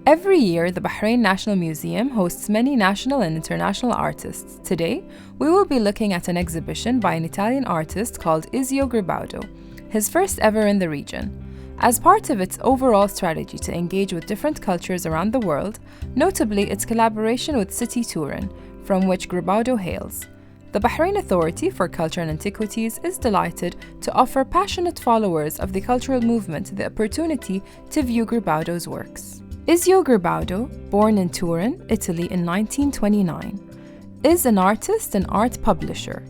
Every year, the Bahrain National Museum hosts many national and international artists. Today, we will be looking at an exhibition by an Italian artist called Ezio Gribaudo, his first ever in the region. As part of its overall strategy to engage with different cultures around the world, notably its collaboration with City Turin, from which Gribaudo hails, the Bahrain Authority for Culture and Antiquities is delighted to offer passionate followers of the cultural movement the opportunity to view Gribaudo's works. Ezio Girbaudo, born in Turin, Italy in 1929, is an artist and art publisher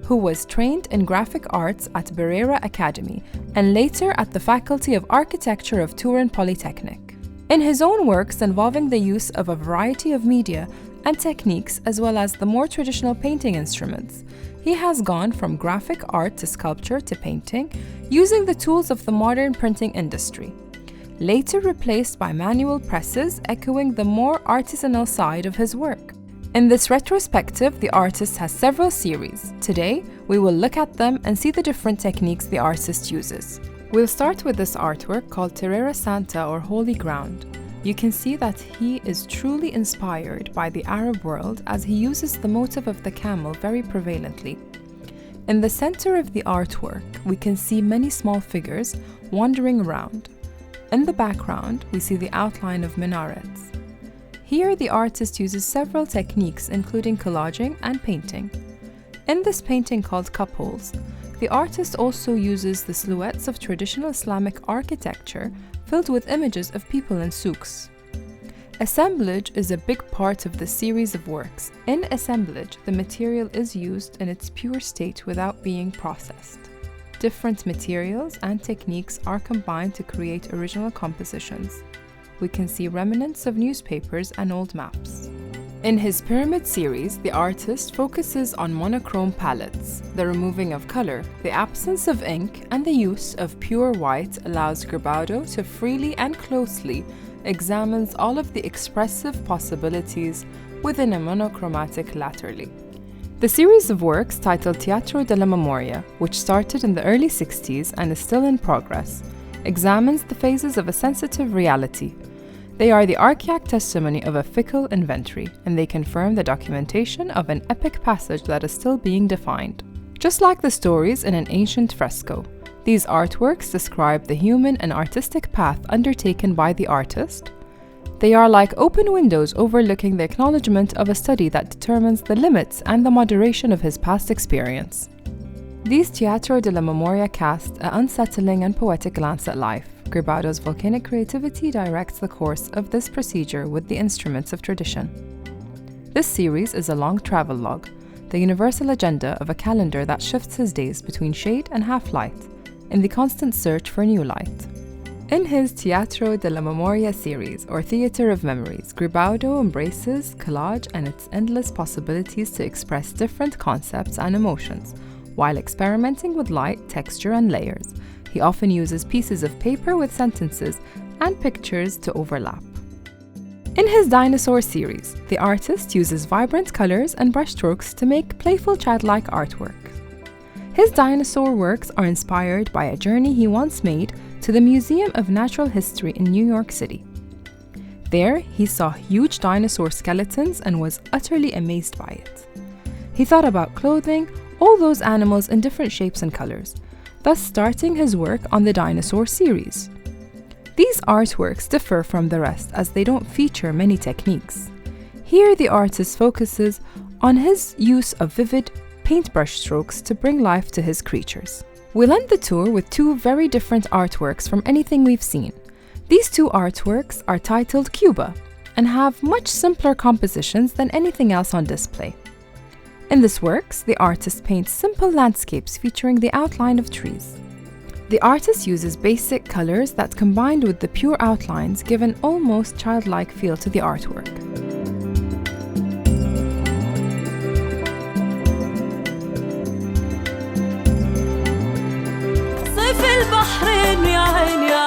who was trained in graphic arts at Barrera Academy and later at the Faculty of Architecture of Turin Polytechnic. In his own works involving the use of a variety of media and techniques as well as the more traditional painting instruments, he has gone from graphic art to sculpture to painting using the tools of the modern printing industry, later replaced by manual presses echoing the more artisanal side of his work. In this retrospective, the artist has several series. Today, we will look at them and see the different techniques the artist uses. We'll start with this artwork called Terra Santa or Holy Ground. You can see that he is truly inspired by the Arab world as he uses the motif of the camel very prevalently. In the center of the artwork, we can see many small figures wandering around. In the background, we see the outline of minarets. Here, the artist uses several techniques including collaging and painting. In this painting called Couples, the artist also uses the silhouettes of traditional Islamic architecture filled with images of people in souks. Assemblage is a big part of the series of works. In assemblage, the material is used in its pure state without being processed. Different materials and techniques are combined to create original compositions. We can see remnants of newspapers and old maps. In his pyramid series, the artist focuses on monochrome palettes. The removing of color, the absence of ink, and the use of pure white allows Gribaudo to freely and closely examine all of the expressive possibilities within a monochromatic laterally. The series of works titled Teatro della Memoria, which started in the early 60s and is still in progress, examines the phases of a sensitive reality. They are the archaic testimony of a fickle inventory, and they confirm the documentation of an epic passage that is still being defined. Just like the stories in an ancient fresco, these artworks describe the human and artistic path undertaken by the artist. They are like open windows overlooking the acknowledgement of a study that determines the limits and the moderation of his past experience. These Teatro della Memoria cast an unsettling and poetic glance at life. Gribaudo's volcanic creativity directs the course of this procedure with the instruments of tradition. This series is a long travelogue, the universal agenda of a calendar that shifts his days between shade and half-light, in the constant search for new light. In his Teatro della Memoria series, or Theatre of Memories, Gribaudo embraces collage and its endless possibilities to express different concepts and emotions, while experimenting with light, texture, and layers. He often uses pieces of paper with sentences and pictures to overlap. In his Dinosaur series, the artist uses vibrant colors and brushstrokes to make playful childlike artwork. His dinosaur works are inspired by a journey he once made to the Museum of Natural History in New York City. There, he saw huge dinosaur skeletons and was utterly amazed by it. He thought about clothing all those animals in different shapes and colors, thus starting his work on the Dinosaur series. These artworks differ from the rest as they don't feature many techniques. Here, the artist focuses on his use of vivid paintbrush strokes to bring life to his creatures. We'll end the tour with two very different artworks from anything we've seen. These two artworks are titled Cuba and have much simpler compositions than anything else on display. In these works, the artist paints simple landscapes featuring the outline of trees. The artist uses basic colors that combined with the pure outlines give an almost childlike feel to the artwork. البحرين يا عيني